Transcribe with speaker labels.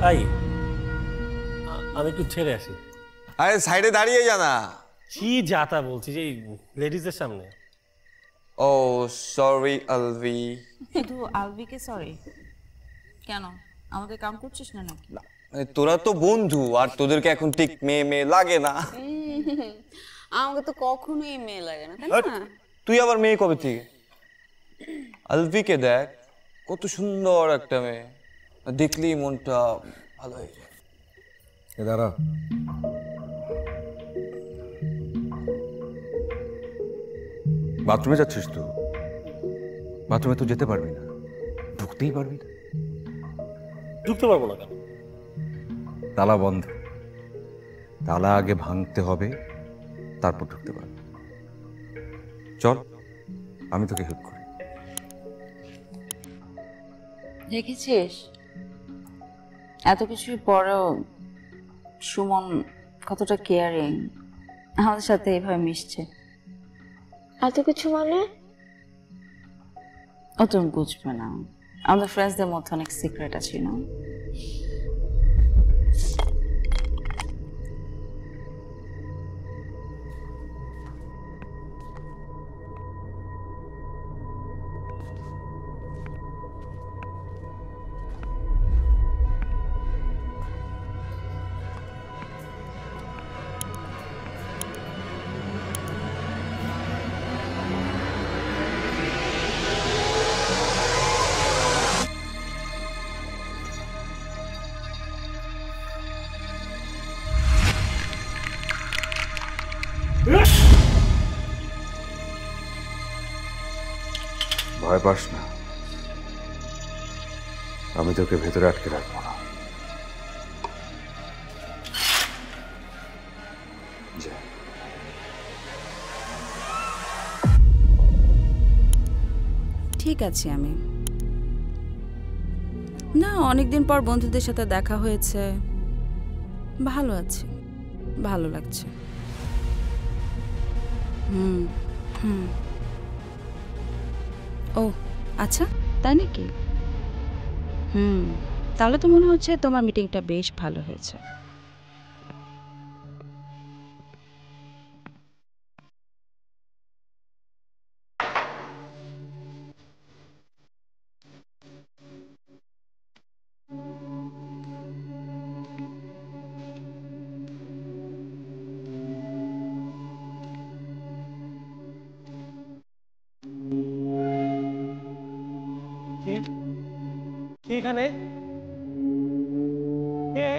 Speaker 1: তাই আমি একটু ছেড়ে আসি।
Speaker 2: আরে সাইডে দাঁড়িয়ে জানা।
Speaker 1: কি যাতা বলছি যে লেডিজদের সামনে।
Speaker 2: ও সরি আলভি।
Speaker 3: শুধু আলবিকে সরি কেন? আমাদের কাম করছিস না নাকি?
Speaker 2: তোরা তো বন্ধু, আর তোদেরকে এখন ঠিক মেয়ে মেয়ে লাগে না।
Speaker 3: আমাকে তো কখনোই মেয়ে লাগে না, তাই না?
Speaker 2: তুই আবার মেয়ে কবে থেকে? আলভিকে দেখ, কত সুন্দর একটা মেয়ে, দেখলেই মনটা ভালো হয়ে যায়।
Speaker 4: দাঁড়া, বাথরুমে যাচ্ছিস তো? বাথরুমে তো যেতে পারবি না, ঢুকতেই পারবি না।
Speaker 1: ঢুকতে পারবো না কেন?
Speaker 4: তালা বন্ধ, তালা আগে ভাঙতে হবে, তারপর ঢুকতে পারবি। চল, আমি তোকে হেল্প করি।
Speaker 3: দেখেছিস এত কিছুর পরেও সুমন কতটা কেয়ারিং, আমাদের সাথে এইভাবে মিশছে।
Speaker 5: এত কিছু মানে?
Speaker 3: ও তুমি বুঝবে না, আমাদের ফ্রেন্ডসদের মধ্যে অনেক সিক্রেট আছে না।
Speaker 4: ভয় পাস না, আমি তোকে ভেতরে আটকে রাখবো না। যা।
Speaker 3: ঠিক আছে, আমি না অনেকদিন পর বন্ধুদের সাথে দেখা হয়েছে, ভালো আছে, ভালো লাগছে। হুম হুম। ও আচ্ছা, তাই নাকি? তাহলে তো মনে হচ্ছে তোমার মিটিংটা বেশ ভালো হয়েছে।
Speaker 1: এখানে কে?